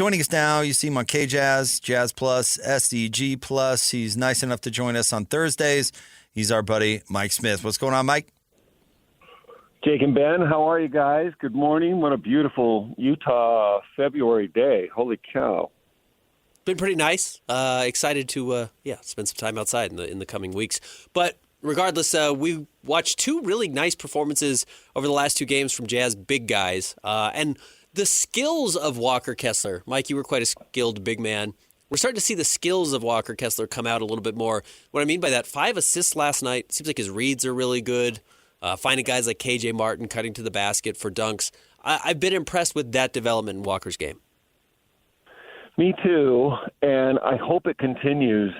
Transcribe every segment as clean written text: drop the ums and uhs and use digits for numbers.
Joining us now, you see him on KJazz, Jazz Plus, SDG Plus. He's nice enough to join us on Thursdays. He's our buddy, Mike Smith. What's going on, Mike? Jake and Ben, how are you guys? Good morning. What a beautiful Utah February day. Holy cow. Been pretty nice. Excited to spend some time outside in the coming weeks. But regardless, we watched two really nice performances over the last two games from Jazz big guys. And the skills of Walker Kessler. Mike, you were quite a skilled big man. We're starting to see the skills of Walker Kessler come out a little bit more. What I mean by that, 5 assists last night. Seems like his reads are really good. Finding guys like KJ Martin cutting to the basket for dunks. I've been impressed with that development in Walker's game. Me too, and I hope it continues,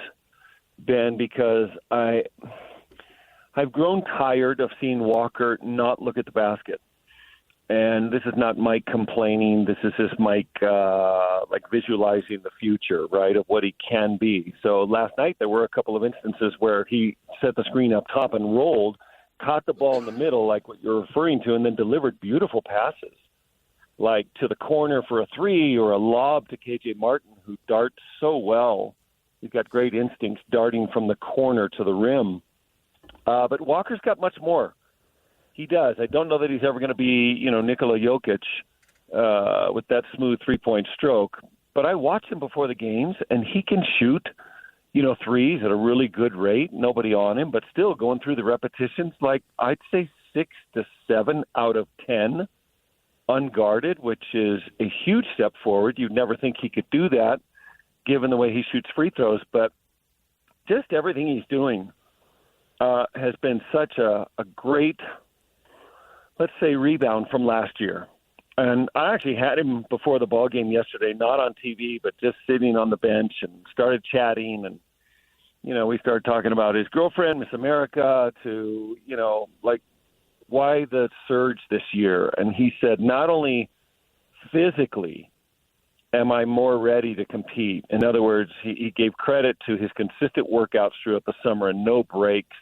Ben, because I've grown tired of seeing Walker not look at the basket. And this is not Mike complaining. This is just Mike visualizing the future, right, of what he can be. So last night there were a couple of instances where he set the screen up top and rolled, caught the ball in the middle, like what you're referring to, and then delivered beautiful passes, like to the corner for a three or a lob to KJ Martin, who darts so well. He's got great instincts darting from the corner to the rim. But Walker's got much more. He does. I don't know that he's ever going to be, Nikola Jokic with that smooth three-point stroke. But I watch him before the games, and he can shoot, threes at a really good rate. Nobody on him, but still going through the repetitions, like I'd say 6 to 7 out of 10 unguarded, which is a huge step forward. You'd never think he could do that given the way he shoots free throws. But just everything he's doing has been such a great, let's say, rebound from last year. And I actually had him before the ball game yesterday, not on TV, but just sitting on the bench and started chatting. And, we started talking about his girlfriend, Miss America, to, why the surge this year. And he said, not only physically am I more ready to compete. In other words, he gave credit to his consistent workouts throughout the summer and no breaks.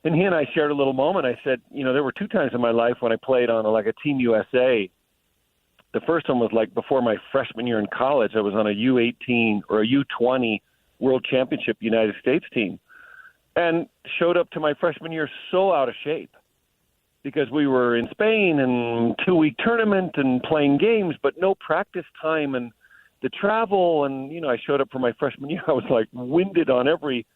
And he and I shared a little moment. I said, there were 2 times in my life when I played on a Team USA. The first one was before my freshman year in college. I was on a U18 or a U20 World Championship United States team and showed up to my freshman year so out of shape because we were in Spain and 2-week tournament and playing games, but no practice time and the travel. And, I showed up for my freshman year. I was winded on every.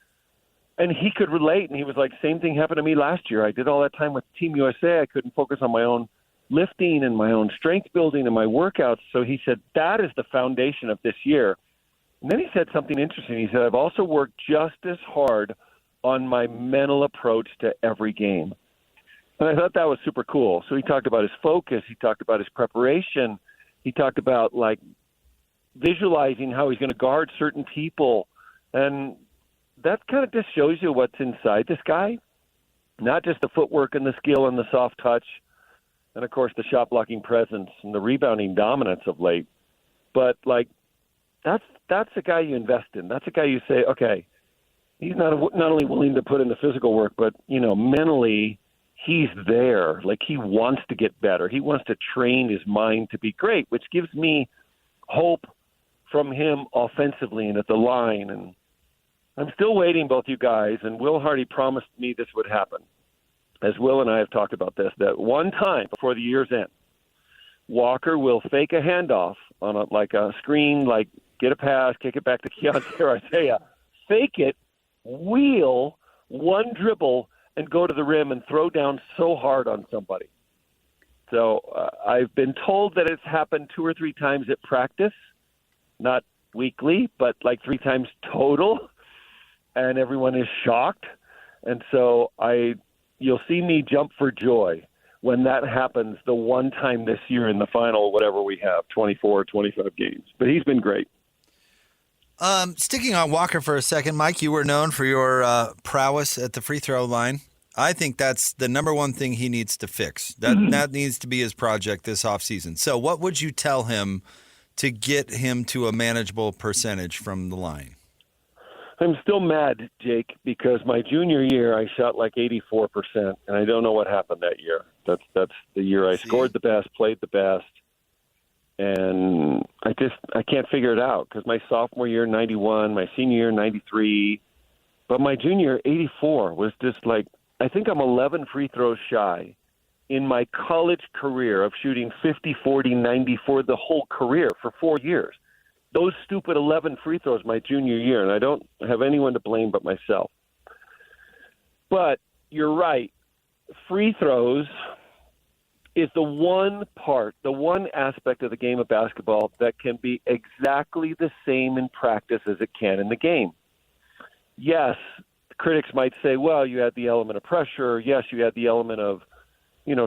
And he could relate, and he was like, same thing happened to me last year. I did all that time with Team USA. I couldn't focus on my own lifting and my own strength building and my workouts. So he said, that is the foundation of this year. And then he said something interesting. He said, I've also worked just as hard on my mental approach to every game. And I thought that was super cool. So he talked about his focus. He talked about his preparation. He talked about, visualizing how he's going to guard certain people. And that kind of just shows you what's inside this guy, not just the footwork and the skill and the soft touch, and, of course, the shot blocking presence and the rebounding dominance of late. But, that's a guy you invest in. That's a guy you say, okay, he's not only willing to put in the physical work, but, mentally he's there. He wants to get better. He wants to train his mind to be great, which gives me hope from him offensively and at the line. And I'm still waiting, both you guys, and Will Hardy promised me this would happen, as Will and I have talked about this, that one time before the year's end, Walker will fake a handoff on a screen, get a pass, kick it back to Keontae or Isaiah, fake it, wheel, one dribble, and go to the rim and throw down so hard on somebody. So I've been told that it's happened 2 or 3 times at practice, not weekly, but 3 times total. And everyone is shocked. And so you'll see me jump for joy when that happens the one time this year in the final, whatever we have, 24, 25 games. But he's been great. Sticking on Walker for a second, Mike, you were known for your prowess at the free throw line. I think that's the number one thing he needs to fix. That needs to be his project this offseason. So what would you tell him to get him to a manageable percentage from the line? I'm still mad, Jake, because my junior year I shot 84%, and I don't know what happened that year. That's the year I scored the best, played the best, And I can't figure it out because my sophomore year, 91, my senior year, 93, but my junior, 84, was just like, I think I'm 11 free throws shy in my college career of shooting 50, 40, 90 for the whole career for 4 years. Those stupid 11 free throws my junior year, and I don't have anyone to blame but myself. But you're right. Free throws is the one aspect of the game of basketball that can be exactly the same in practice as it can in the game. Yes, critics might say, well, you had the element of pressure. Yes, you had the element of,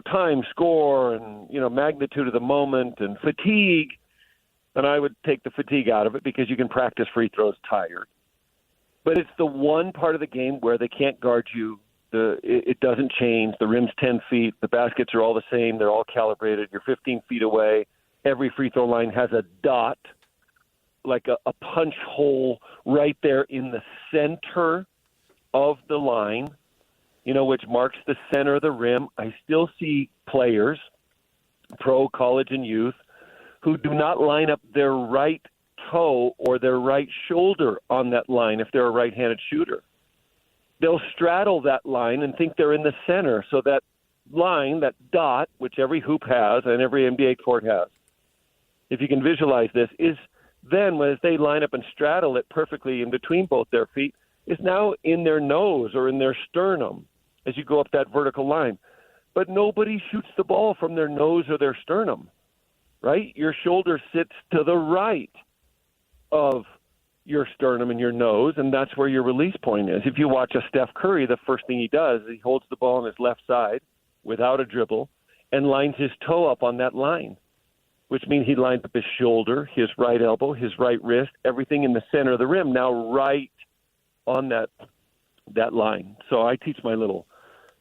time, score, and, magnitude of the moment and fatigue. And I would take the fatigue out of it because you can practice free throws tired. But it's the one part of the game where they can't guard you. It doesn't change. The rim's 10 feet. The baskets are all the same. They're all calibrated. You're 15 feet away. Every free throw line has a dot, like a punch hole right there in the center of the line, which marks the center of the rim. I still see players, pro, college, and youth, who do not line up their right toe or their right shoulder on that line if they're a right-handed shooter. They'll straddle that line and think they're in the center. So that line, that dot, which every hoop has and every NBA court has, if you can visualize this, is then as they line up and straddle it perfectly in between both their feet, is now in their nose or in their sternum as you go up that vertical line. But nobody shoots the ball from their nose or their sternum, right? Your shoulder sits to the right of your sternum and your nose, and that's where your release point is. If you watch a Steph Curry, the first thing he does is he holds the ball on his left side without a dribble and lines his toe up on that line, which means he lines up his shoulder, his right elbow, his right wrist, everything in the center of the rim, now right on that line. So I teach my little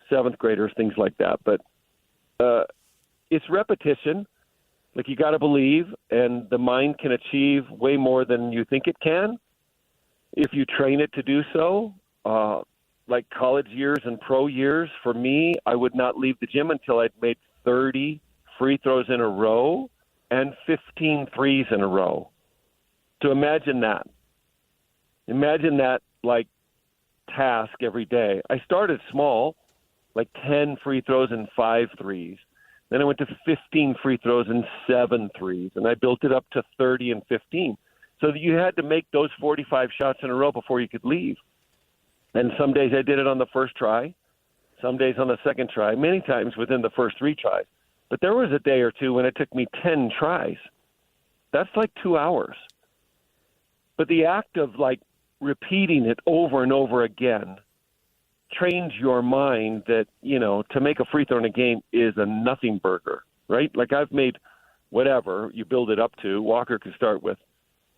seventh graders things like that. But it's repetition. Like, you got to believe, and the mind can achieve way more than you think it can if you train it to do so. Like college years and pro years, for me, I would not leave the gym until I'd made 30 free throws in a row and 15 threes in a row. So imagine that. Imagine that, like, task every day. I started small, like 10 free throws and 5 threes. Then I went to 15 free throws and 7 threes, and I built it up to 30 and 15. So that you had to make those 45 shots in a row before you could leave. And some days I did it on the first try, some days on the second try, many times within the first 3 tries. But there was a day or two when it took me 10 tries. That's like 2 hours. But the act of, like, repeating it over and over again trains your mind that, to make a free throw in a game is a nothing burger, right? Like, I've made whatever you build it up to. Walker could start with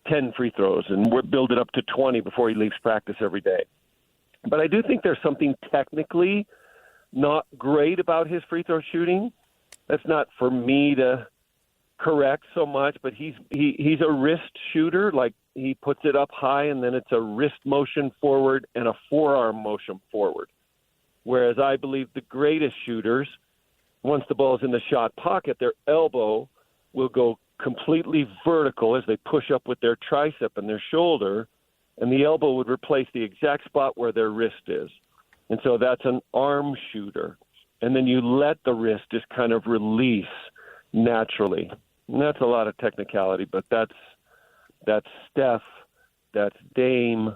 10 free throws and we'll build it up to 20 before he leaves practice every day. But I do think there's something technically not great about his free throw shooting. That's not for me to correct so much, but he's a wrist shooter. Like, he puts it up high and then it's a wrist motion forward and a forearm motion forward. Whereas I believe the greatest shooters, once the ball's in the shot pocket, their elbow will go completely vertical as they push up with their tricep and their shoulder, and the elbow would replace the exact spot where their wrist is. And so that's an arm shooter. And then you let the wrist just kind of release naturally. And that's a lot of technicality, but that's Steph, that's Dame,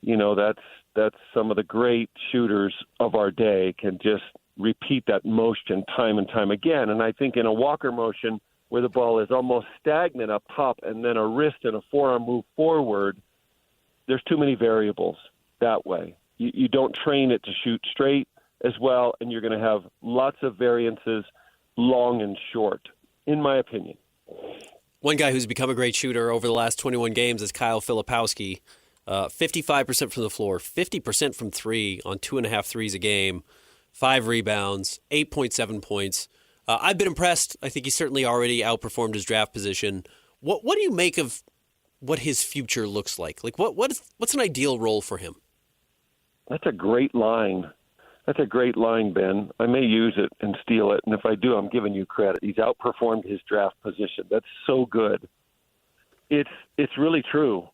that's some of the great shooters of our day can just repeat that motion time and time again. And I think in a Walker motion where the ball is almost stagnant up top and then a wrist and a forearm move forward, there's too many variables that way. You don't train it to shoot straight as well, and you're going to have lots of variances, long and short, in my opinion. One guy who's become a great shooter over the last 21 games is Kyle Filipowski. 55% from the floor, 50% from three on 2.5 threes a game, 5 rebounds, 8.7 points. I've been impressed. I think he certainly already outperformed his draft position. What do you make of what his future looks like? Like, what's an ideal role for him? That's a great line. That's a great line, Ben. I may use it and steal it, and if I do, I'm giving you credit. He's outperformed his draft position. That's so good. It's really true.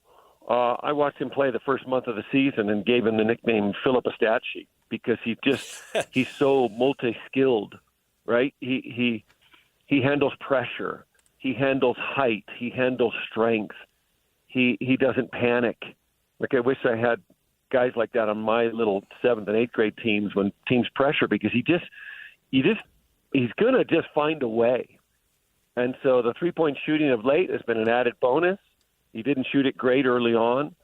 I watched him play the first month of the season and gave him the nickname Philip a Stat Sheet because he's so multi-skilled, right? He handles pressure. He handles height. He handles strength. He doesn't panic. Like, I wish I had guys like that on my little 7th and 8th grade teams when teams pressure, because he's going to just find a way. And so the three-point shooting of late has been an added bonus. He didn't shoot it great early on,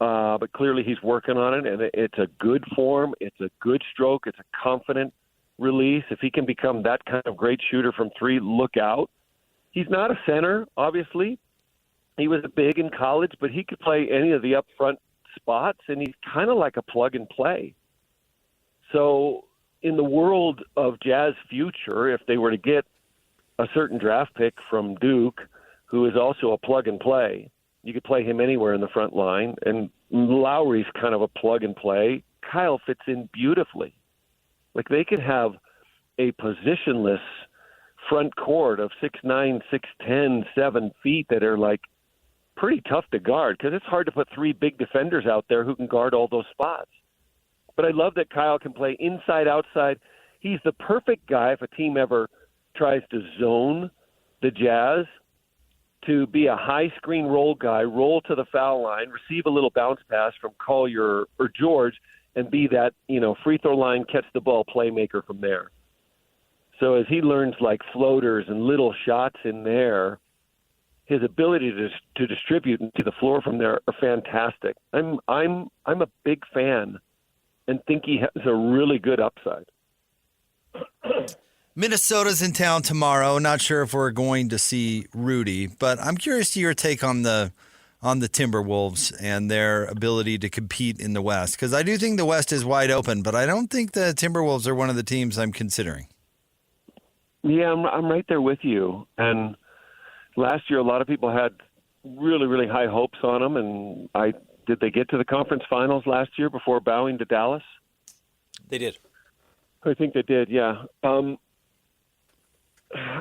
but clearly he's working on it, and it's a good form. It's a good stroke. It's a confident release. If he can become that kind of great shooter from three, look out. He's not a center, obviously. He was big in college, but he could play any of the up front spots, and he's kind of like a plug-and-play. So in the world of Jazz future, if they were to get a certain draft pick from Duke, who is also a plug-and-play, you could play him anywhere in the front line, and Lowry's kind of a plug-and-play. Kyle fits in beautifully. Like, they could have a positionless front court of 6'9", 6'10", 7 feet that are, like, pretty tough to guard, because it's hard to put three big defenders out there who can guard all those spots. But I love that Kyle can play inside, outside. He's the perfect guy if a team ever tries to zone the Jazz, to be a high screen roll guy, roll to the foul line, receive a little bounce pass from Collier or George, and be that, free throw line, catch the ball playmaker from there. So as he learns like floaters and little shots in there, his ability to distribute to the floor from there are fantastic. I'm a big fan and think he has a really good upside. Minnesota's in town tomorrow. Not sure if we're going to see Rudy, but I'm curious to your take on the Timberwolves and their ability to compete in the West, because I do think the West is wide open, but I don't think the Timberwolves are one of the teams I'm considering. Yeah, I'm right there with you. And last year, a lot of people had really, really high hopes on them. And did they get to the conference finals last year before bowing to Dallas? They did. I think they did, yeah.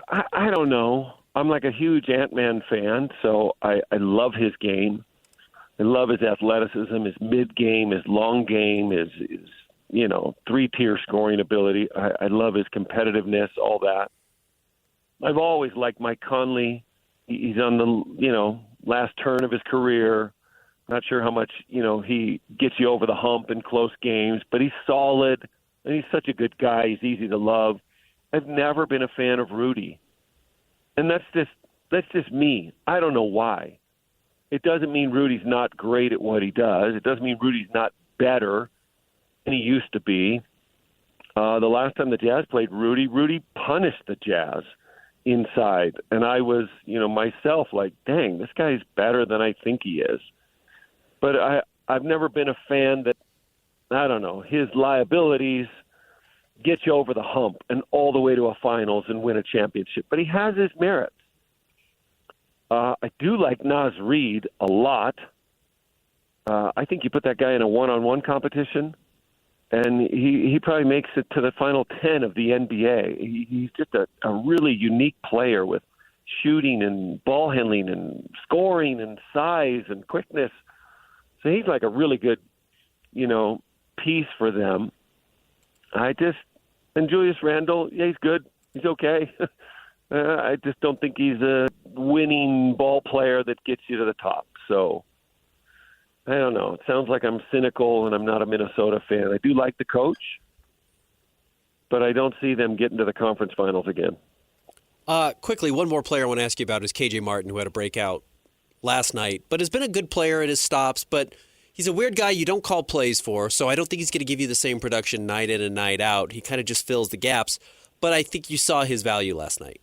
I don't know. I'm like a huge Ant-Man fan, so I love his game. I love his athleticism, his mid-game, his long game, his three-tier scoring ability. I love his competitiveness, all that. I've always liked Mike Conley. He's on the, last turn of his career. Not sure how much, he gets you over the hump in close games, but he's solid, and he's such a good guy. He's easy to love. I've never been a fan of Rudy. And that's just me. I don't know why. It doesn't mean Rudy's not great at what he does. It doesn't mean Rudy's not better than he used to be. The last time the Jazz played Rudy punished the Jazz inside. And I was, myself like, dang, this guy's better than I think he is. But I've never been a fan that, I don't know, his liabilities get you over the hump and all the way to a finals and win a championship. But he has his merits. I do like Naz Reid a lot. I think you put that guy in a one-on-one competition, and he probably makes it to the final 10 of the NBA. He's just a really unique player with shooting and ball handling and scoring and size and quickness. So he's like a really good, piece for them. And Julius Randle, yeah, he's good. He's okay. I just don't think he's a winning ball player that gets you to the top. So, I don't know. It sounds like I'm cynical and I'm not a Minnesota fan. I do like the coach, but I don't see them getting to the conference finals again. Quickly, one more player I want to ask you about is KJ Martin, who had a breakout last night, but has been a good player at his stops, but he's a weird guy you don't call plays for, so I don't think he's going to give you the same production night in and night out. He kind of just fills the gaps, but I think you saw his value last night.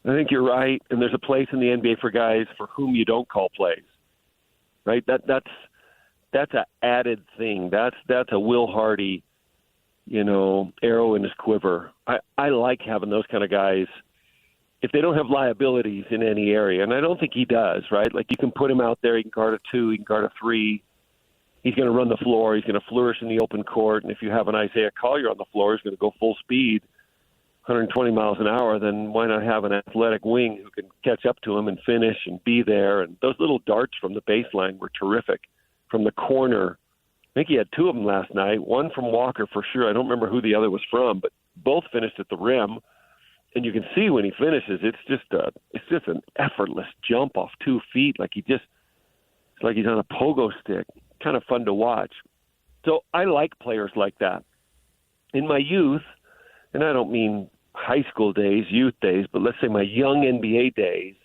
I think you're right, and there's a place in the NBA for guys for whom you don't call plays, right? That's an added thing. That's a Will Hardy, arrow in his quiver. I like having those kind of guys if they don't have liabilities in any area, and I don't think he does, right? Like, you can put him out there, he can guard a 2, he can guard a 3. he's going to run the floor. He's going to flourish in the open court. And if you have an Isaiah Collier on the floor, he's going to go full speed, 120 miles an hour, then why not have an athletic wing who can catch up to him and finish and be there? And those little darts from the baseline were terrific. From the corner, I think he had 2 of them last night, one from Walker for sure. I don't remember who the other was from, but both finished at the rim. And you can see when he finishes, it's just an effortless jump off 2 feet. It's like he's on a pogo stick. Kind of fun to watch. So I like players like that. In my youth, and I don't mean high school days, youth days, but let's say my young NBA days,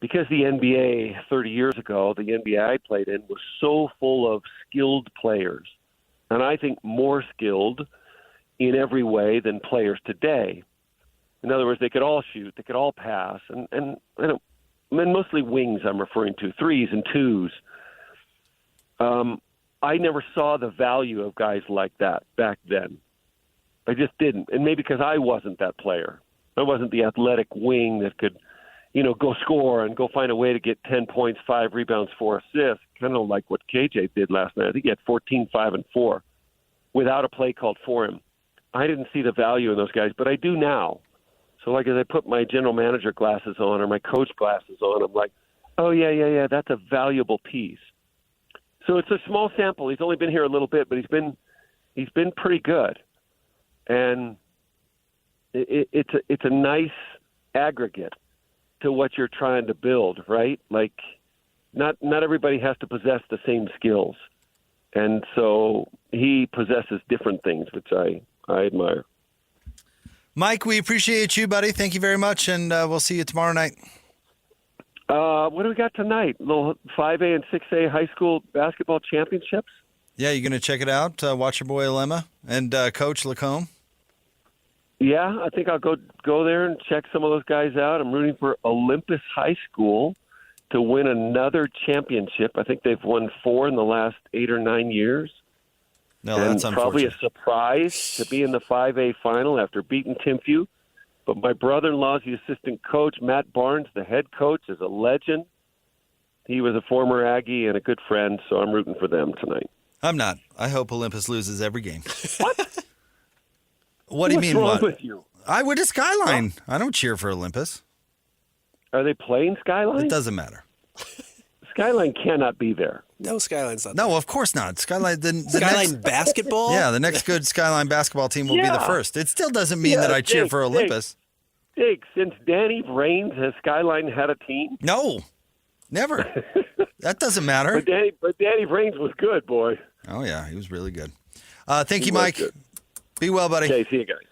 because the NBA 30 years ago, the NBA I played in, was so full of skilled players, and I think more skilled in every way than players today. In other words, they could all shoot, they could all pass, and mostly wings I'm referring to, 3s and 2s. I never saw the value of guys like that back then. I just didn't. And maybe because I wasn't that player. I wasn't the athletic wing that could, go score and go find a way to get 10 points, 5 rebounds, 4 assists, kind of like what KJ did last night. I think he had 14, 5, and 4 without a play called for him. I didn't see the value in those guys, but I do now. So as I put my general manager glasses on or my coach glasses on, I'm like, oh, yeah, that's a valuable piece. So it's a small sample. He's only been here a little bit, but he's been pretty good. And it's a nice aggregate to what you're trying to build, right? Like, not everybody has to possess the same skills, and so he possesses different things, which I admire. Mike, we appreciate you, buddy. Thank you very much, and we'll see you tomorrow night. What do we got tonight? Little 5A and 6A high school basketball championships? Yeah, you going to check it out? Watch your boy Alema and Coach Lacombe? Yeah, I think I'll go there and check some of those guys out. I'm rooting for Olympus High School to win another championship. I think they've won 4 in the last 8 or 9 years. No, and that's unfortunate. Probably a surprise to be in the 5A final after beating Timpview. But my brother-in-law is the assistant coach. Matt Barnes, the head coach, is a legend. He was a former Aggie and a good friend, so I'm rooting for them tonight. I'm not. I hope Olympus loses every game. What? What do you mean, What's wrong what? with you? I went to Skyline. I don't cheer for Olympus. Are they playing Skyline? It doesn't matter. Skyline cannot be there. No, Skyline's not. No, of course not. Skyline. Skyline basketball? Yeah, the next good Skyline basketball team will be the first. It still doesn't mean that I cheer for Olympus. Dick, since Danny Brains, has Skyline had a team? No, never. That doesn't matter. But Danny Brains was good, boy. Oh, yeah, he was really good. Thank you, Mike. Be well, buddy. Okay, see you guys.